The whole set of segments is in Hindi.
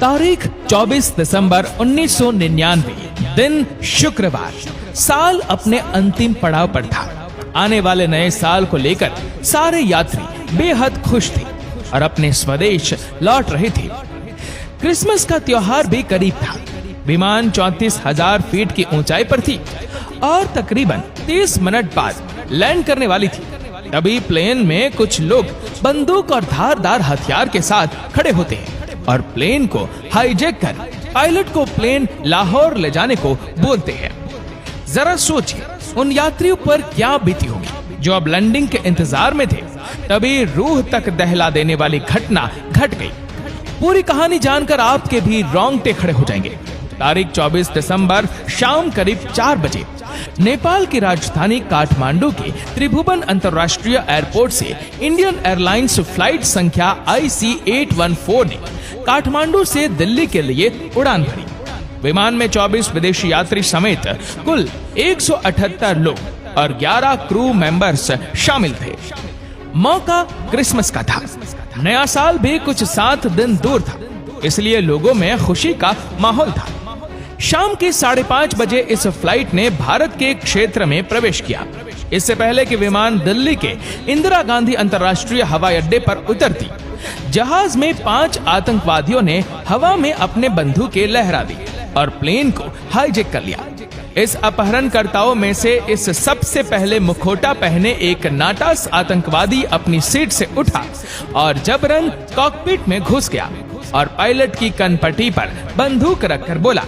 तारीख 24 दिसंबर 1999, दिन शुक्रवार। साल अपने अंतिम पड़ाव पर था। आने वाले नए साल को लेकर सारे यात्री बेहद खुश थे और अपने स्वदेश लौट रहे थे। क्रिसमस का त्योहार भी करीब था। विमान 34,000 फीट की ऊंचाई पर थी और तकरीबन 30 मिनट बाद लैंड करने वाली थी। तभी प्लेन में कुछ लोग बंदूक और धारदार हथियार के साथ खड़े होते हैं और प्लेन को हाईजैक कर पायलट को प्लेन लाहौर ले जाने को बोलते हैं। जरा सोचिए उन यात्रियों पर क्या बीती होगी जो अब लैंडिंग के इंतजार में थे। तभी रूह तक दहला देने वाली घटना घट गई। पूरी कहानी जानकर आपके भी रोंगटे खड़े हो जाएंगे। तारीख 24 दिसंबर शाम करीब 4 बजे नेपाल की राजधानी काठमांडू के त्रिभुवन अंतर्राष्ट्रीय एयरपोर्ट से इंडियन एयरलाइंस फ्लाइट संख्या IC814 ने काठमांडू से दिल्ली के लिए उड़ान भरी। विमान में 24 विदेशी यात्री समेत कुल 178 लोग और 11 क्रू मेंबर्स शामिल थे। मौका क्रिसमस का था। नया साल भी कुछ 7 दिन दूर था, इसलिए लोगों में खुशी का माहौल था। शाम के 5:30 बजे इस फ्लाइट ने भारत के क्षेत्र में प्रवेश किया। इससे पहले कि विमान दिल्ली के इंदिरा गांधी अंतर्राष्ट्रीय हवाई अड्डे पर उतरती, जहाज में 5 आतंकवादियों ने हवा में अपने बंदूकें लहरा दी और प्लेन को हाईजैक कर लिया। इस अपहरणकर्ताओं में से इस सबसे पहले मुखौटा पहने एक नाटास आतंकवादी अपनी सीट से उठा और जबरन कॉकपिट में घुस गया और पायलट की कनपट्टी पर बंदूक रखकर बोला,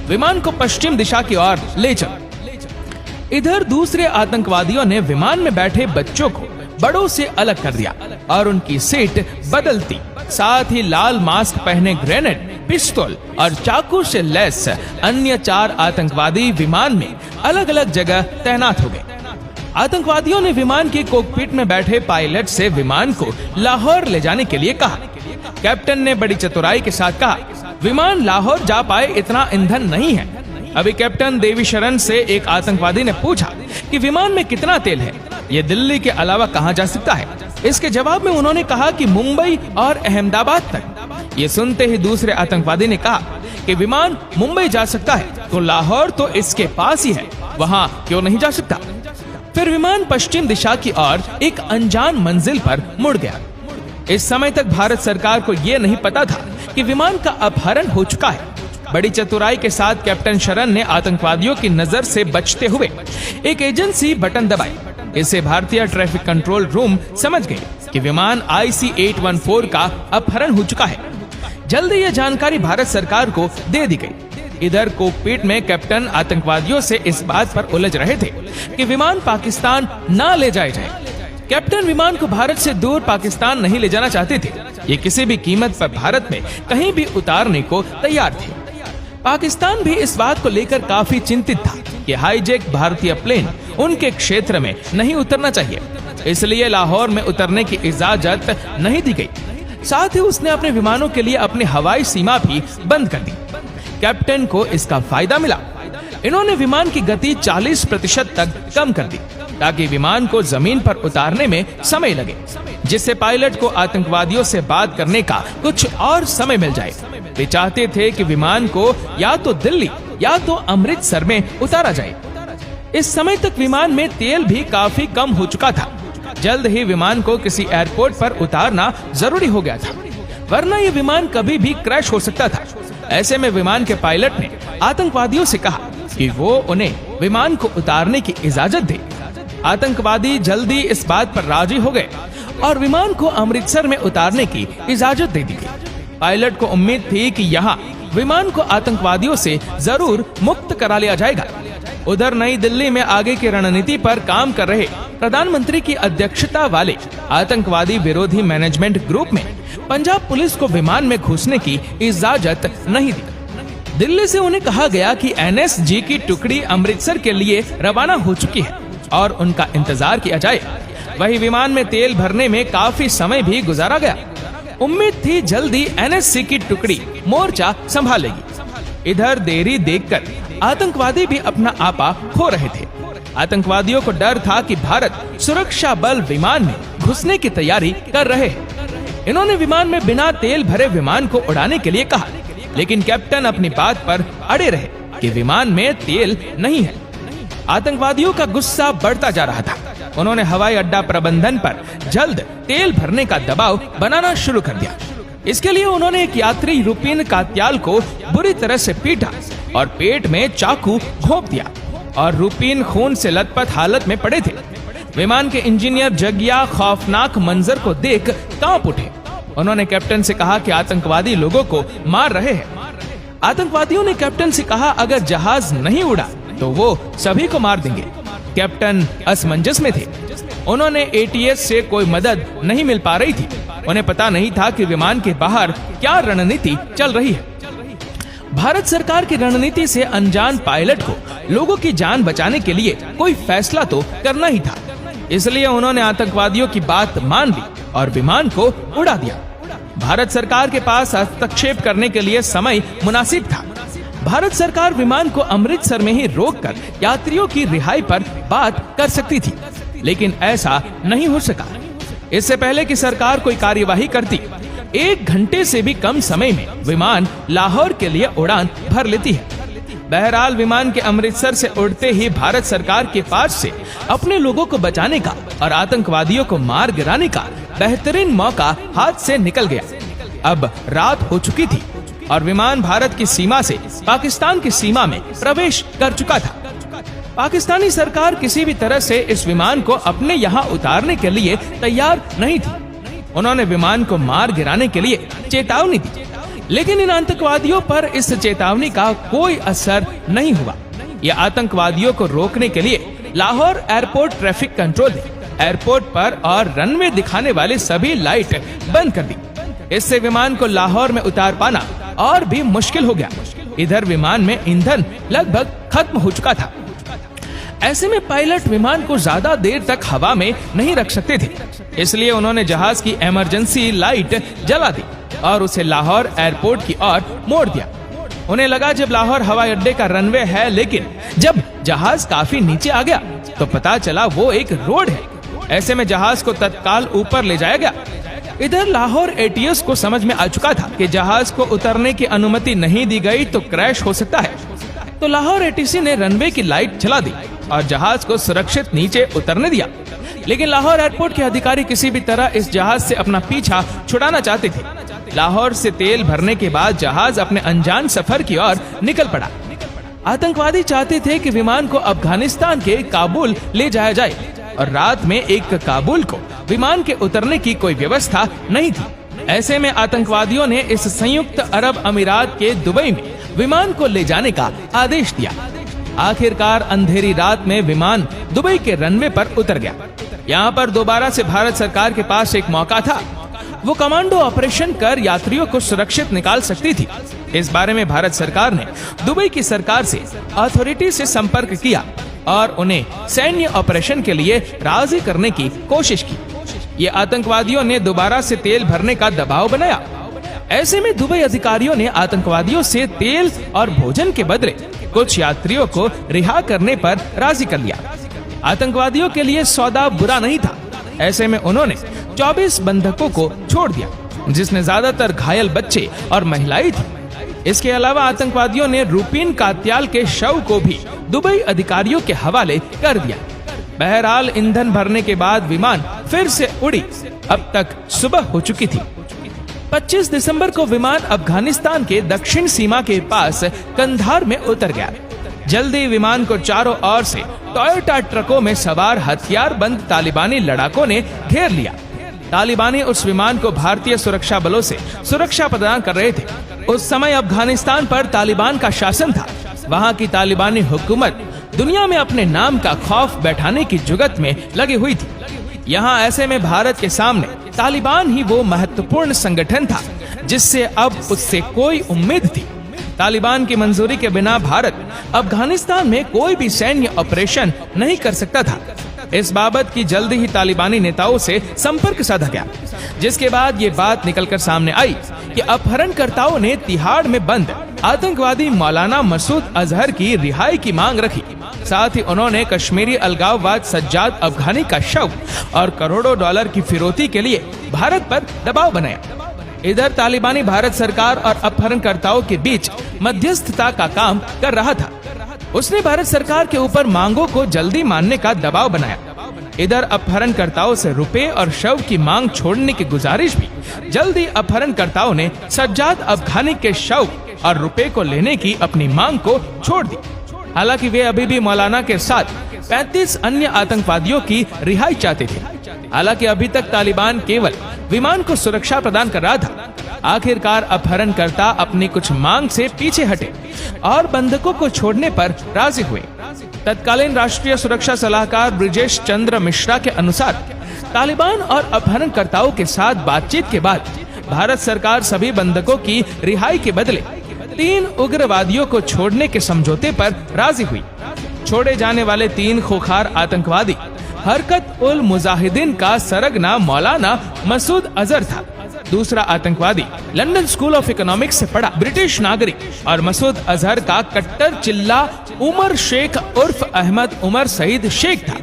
विमान को पश्चिम दिशा की ओर ले चलो। इधर दूसरे आतंकवादियों ने विमान में बैठे बच्चों को बड़ों से अलग कर दिया और उनकी सीट बदलती। साथ ही लाल मास्क पहने ग्रेनेड, पिस्तौल और चाकू से लैस अन्य 4 आतंकवादी विमान में अलग अलग जगह तैनात हो गए। आतंकवादियों ने विमान के कॉकपिट में बैठे पायलट से विमान को लाहौर ले जाने के लिए कहा। कैप्टन ने बड़ी चतुराई के साथ कहा, विमान लाहौर जा पाए इतना ईंधन नहीं है। अभी कैप्टन देवी शरण से एक आतंकवादी ने पूछा कि विमान में कितना तेल है, ये दिल्ली के अलावा कहां जा सकता है। इसके जवाब में उन्होंने कहा कि मुंबई और अहमदाबाद तक। ये सुनते ही दूसरे आतंकवादी ने कहा कि विमान मुंबई जा सकता है तो लाहौर तो इसके पास ही है, वहां क्यों नहीं जा सकता। फिर विमान पश्चिम दिशा की ओर एक अनजान मंजिल पर मुड़ गया। इस समय तक भारत सरकार को यह नहीं पता था कि विमान का अपहरण हो चुका है। बड़ी चतुराई के साथ कैप्टन शरण ने आतंकवादियों की नजर से बचते हुए एक एजेंसी बटन दबाई। इससे भारतीय ट्रैफिक कंट्रोल रूम समझ गई कि विमान IC814 का अपहरण हो चुका है। जल्दी यह जानकारी भारत सरकार को दे दी गई। इधर कॉकपिट में कैप्टन आतंकवादियों से इस बात पर उलझ रहे थे कि विमान पाकिस्तान न ले जाए जाए। कैप्टन विमान को भारत से दूर पाकिस्तान नहीं ले जाना चाहते थे। ये किसी भी कीमत पर भारत में कहीं भी उतारने को तैयार थे। पाकिस्तान भी इस बात को लेकर काफी चिंतित था कि हाईजैक भारतीय प्लेन उनके क्षेत्र में नहीं उतरना चाहिए, इसलिए लाहौर में उतरने की इजाजत नहीं दी गई। साथ ही उसने अपने विमानों के लिए अपनी हवाई सीमा भी बंद कर दी। कैप्टन को इसका फायदा मिला। इन्होंने विमान की गति 40% तक कम कर दी ताकि विमान को जमीन पर उतारने में समय लगे, जिससे पायलट को आतंकवादियों से बात करने का कुछ और समय मिल जाए। वे चाहते थे कि विमान को या तो दिल्ली या तो अमृतसर में उतारा जाए। इस समय तक विमान में तेल भी काफी कम हो चुका था। जल्द ही विमान को किसी एयरपोर्ट पर उतारना जरूरी हो गया था, वरना ये विमान कभी भी क्रैश हो सकता था। ऐसे में विमान के पायलट ने आतंकवादियों से कहा कि वो उन्हें विमान को उतारने की इजाजत दे। आतंकवादी जल्दी इस बात पर राजी हो गए और विमान को अमृतसर में उतारने की इजाजत दे दी गई। पायलट को उम्मीद थी कि यहाँ विमान को आतंकवादियों से जरूर मुक्त करा लिया जाएगा। उधर नई दिल्ली में आगे की रणनीति पर काम कर रहे प्रधानमंत्री की अध्यक्षता वाले आतंकवादी विरोधी मैनेजमेंट ग्रुप में पंजाब पुलिस को विमान में घुसने की इजाजत नहीं दी। दिल्ली से उन्हें कहा गया कि NSG की टुकड़ी अमृतसर के लिए रवाना हो चुकी है और उनका इंतजार किया जाए। वही विमान में तेल भरने में काफी समय भी गुजारा गया। उम्मीद थी जल्दी NSC की टुकड़ी मोर्चा संभालेगी। इधर देरी देखकर आतंकवादी भी अपना आपा खो रहे थे। आतंकवादियों को डर था कि भारत सुरक्षा बल विमान में घुसने की तैयारी कर रहे हैं। इन्होंने विमान में बिना तेल भरे विमान को उड़ाने के लिए कहा। लेकिन कैप्टन अपनी बात पर अड़े रहे कि विमान में तेल नहीं है। आतंकवादियों का गुस्सा बढ़ता जा रहा था। उन्होंने हवाई अड्डा प्रबंधन पर जल्द तेल भरने का दबाव बनाना शुरू कर दिया। इसके लिए उन्होंने एक यात्री रुपीन कात्याल को बुरी तरह से पीटा और पेट में चाकू घोंप दिया और रुपीन खून से लथपथ हालत में पड़े थे। विमान के इंजीनियर जगिया खौफनाक मंजर को देख कांप उठे। उन्होंने कैप्टन से कहा कि आतंकवादी लोगों को मार रहे हैं। आतंकवादियों ने कैप्टन से कहा अगर जहाज नहीं उड़ा तो वो सभी को मार देंगे। कैप्टन असमंजस में थे। उन्होंने एटीएस से कोई मदद नहीं मिल पा रही थी। उन्हें पता नहीं था कि विमान के बाहर क्या रणनीति चल रही है। भारत सरकार की रणनीति से अनजान पायलट को लोगों की जान बचाने के लिए कोई फैसला तो करना ही था। इसलिए उन्होंने आतंकवादियों की बात मान ली और विमान को उड़ा दिया। भारत सरकार के पास हस्तक्षेप करने के लिए समय मुनासिब था। भारत सरकार विमान को अमृतसर में ही रोककर यात्रियों की रिहाई पर बात कर सकती थी, लेकिन ऐसा नहीं हो सका। इससे पहले कि सरकार कोई कार्यवाही करती, 1 घंटे से भी कम समय में विमान लाहौर के लिए उड़ान भर लेती है। बहरहाल विमान के अमृतसर से उड़ते ही भारत सरकार के पास से अपने लोगों को बचाने का और आतंकवादियों को मार गिराने का बेहतरीन मौका हाथ से निकल गया। अब रात हो चुकी थी और विमान भारत की सीमा से पाकिस्तान की सीमा में प्रवेश कर चुका था। पाकिस्तानी सरकार किसी भी तरह से इस विमान को अपने यहाँ उतारने के लिए तैयार नहीं थी। उन्होंने विमान को मार गिराने के लिए चेतावनी दी, लेकिन इन आतंकवादियों पर इस चेतावनी का कोई असर नहीं हुआ। ये आतंकवादियों को रोकने के लिए लाहौर एयरपोर्ट ट्रैफिक कंट्रोल ने एयरपोर्ट पर और रनवे दिखाने वाले सभी लाइट बंद कर दी। इससे विमान को लाहौर में उतार पाना और भी मुश्किल हो गया। इधर विमान में ईंधन लगभग खत्म हो चुका था। ऐसे में पायलट विमान को ज्यादा देर तक हवा में नहीं रख सकते थे, इसलिए उन्होंने जहाज की इमरजेंसी लाइट जला दी और उसे लाहौर एयरपोर्ट की ओर मोड़ दिया। उन्हें लगा जब लाहौर हवाई अड्डे का रनवे है, लेकिन जब जहाज काफी नीचे आ गया तो पता चला वो एक रोड है। ऐसे में जहाज को तत्काल ऊपर ले जाया गया। इधर लाहौर एटीएस को समझ में आ चुका था कि जहाज को उतरने की अनुमति नहीं दी गई तो क्रैश हो सकता है। तो लाहौर एटीसी ने रनवे की लाइट जला दी और जहाज को सुरक्षित नीचे उतरने दिया। लेकिन लाहौर एयरपोर्ट के अधिकारी किसी भी तरह इस जहाज से अपना पीछा छुड़ाना चाहते थे। लाहौर से तेल भरने के बाद जहाज अपने अनजान सफर की ओर निकल पड़ा। आतंकवादी चाहते थे कि विमान को अफगानिस्तान के काबुल ले जाया जाए और रात में एक काबुल को विमान के उतरने की कोई व्यवस्था नहीं थी। ऐसे में आतंकवादियों ने इस संयुक्त अरब अमीरात के दुबई में विमान को ले जाने का आदेश दिया। आखिरकार अंधेरी रात में विमान दुबई के रनवे पर उतर गया। यहाँ पर दोबारा से भारत सरकार के पास एक मौका था। वो कमांडो ऑपरेशन कर यात्रियों को सुरक्षित निकाल सकती थी। इस बारे में भारत सरकार ने दुबई की सरकार से अथॉरिटी से संपर्क किया और उन्हें सैन्य ऑपरेशन के लिए राजी करने की कोशिश की। ये आतंकवादियों ने दोबारा से तेल भरने का दबाव बनाया। ऐसे में दुबई अधिकारियों ने आतंकवादियों से तेल और भोजन के बदले कुछ यात्रियों को रिहा करने पर राजी कर लिया। आतंकवादियों के लिए सौदा बुरा नहीं था। ऐसे में उन्होंने 24 बंधकों को छोड़ दिया, जिसमें ज्यादातर घायल बच्चे और महिलाएं थी। इसके अलावा आतंकवादियों ने रुपीन कात्याल के शव को भी दुबई अधिकारियों के हवाले कर दिया। बहरहाल ईंधन भरने के बाद विमान फिर से उड़ी। अब तक सुबह हो चुकी थी। 25 दिसंबर को विमान अफगानिस्तान के दक्षिण सीमा के पास कंधार में उतर गया। जल्दी विमान को चारों ओर से टोयोटा ट्रकों में सवार हथियारबंद तालिबानी लड़ाकों ने घेर लिया। तालिबानी उस विमान को भारतीय सुरक्षा बलों से सुरक्षा प्रदान कर रहे थे। उस समय अफगानिस्तान पर तालिबान का शासन था। वहाँ की तालिबानी हुकूमत दुनिया में अपने नाम का खौफ बैठाने की जुगत में लगी हुई थी। यहाँ ऐसे में भारत के सामने तालिबान ही वो महत्वपूर्ण संगठन था जिससे अब उससे कोई उम्मीद थी। तालिबान की मंजूरी के बिना भारत अफगानिस्तान में कोई भी सैन्य ऑपरेशन नहीं कर सकता था। इस बाबत की जल्दी ही तालिबानी नेताओं से संपर्क साधा गया, जिसके बाद ये बात निकलकर सामने आई कि अपहरणकर्ताओं ने तिहाड़ में बंद आतंकवादी मौलाना मसूद अजहर की रिहाई की मांग रखी। साथ ही उन्होंने कश्मीरी अलगाववाद सज्जाद अफगानी का शव और करोड़ों डॉलर की फिरौती के लिए भारत पर दबाव बनाया। इधर तालिबानी भारत सरकार और अपहरणकर्ताओं के बीच मध्यस्थता का काम कर रहा था। उसने भारत सरकार के ऊपर मांगों को जल्दी मानने का दबाव बनाया। इधर अपहरणकर्ताओं से रुपए और शव की मांग छोड़ने की गुजारिश भी जल्दी अपहरणकर्ताओं ने सज्जाद अफगानी के शव और रुपए को लेने की अपनी मांग को छोड़ दी। हालांकि वे अभी भी मौलाना के साथ 35 अन्य आतंकवादियों की रिहाई चाहते थे। हालांकि अभी तक तालिबान केवल विमान को सुरक्षा प्रदान कर रहा था। आखिरकार अपहरणकर्ता अपनी कुछ मांग से पीछे हटे और बंधकों को छोड़ने पर राजी हुए। तत्कालीन राष्ट्रीय सुरक्षा सलाहकार ब्रिजेश चंद्र मिश्रा के अनुसार तालिबान और अपहरणकर्ताओं के साथ बातचीत के बाद भारत सरकार सभी बंधकों की रिहाई के बदले 3 उग्रवादियों को छोड़ने के समझौते पर राजी हुई। छोड़े जाने वाले 3 खूंखार आतंकवादी हरकत उल मुजाहिदीन का सरगना मौलाना मसूद अजहर था। दूसरा आतंकवादी लंदन स्कूल ऑफ इकोनॉमिक्स से पढ़ा ब्रिटिश नागरिक और मसूद अजहर का कट्टर चिल्ला उमर शेख उर्फ अहमद उमर सईद शेख था।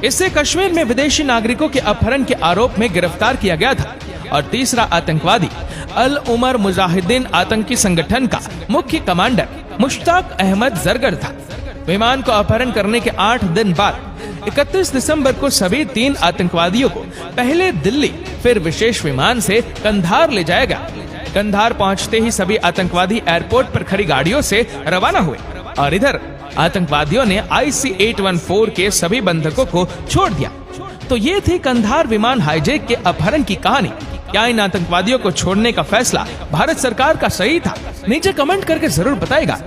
इससे कश्मीर में विदेशी नागरिकों के अपहरण के आरोप में गिरफ्तार किया गया था। और तीसरा आतंकवादी अल उमर मुजाहिदीन आतंकी संगठन का मुख्य कमांडर मुश्ताक अहमद जरगर था। विमान को अपहरण करने के 8 दिन बाद 31 दिसंबर को सभी 3 आतंकवादियों को पहले दिल्ली फिर विशेष विमान से कंधार ले जाया गया। कंधार पहुंचते ही सभी आतंकवादी एयरपोर्ट पर खड़ी गाड़ियों से रवाना हुए और इधर आतंकवादियों ने IC-814 के सभी बंधकों को छोड़ दिया। तो ये थी कंधार विमान हाईजैक के अपहरण की कहानी। क्या इन आतंकवादियों को छोड़ने का फैसला भारत सरकार का सही था? नीचे कमेंट करके जरूर बताएगा।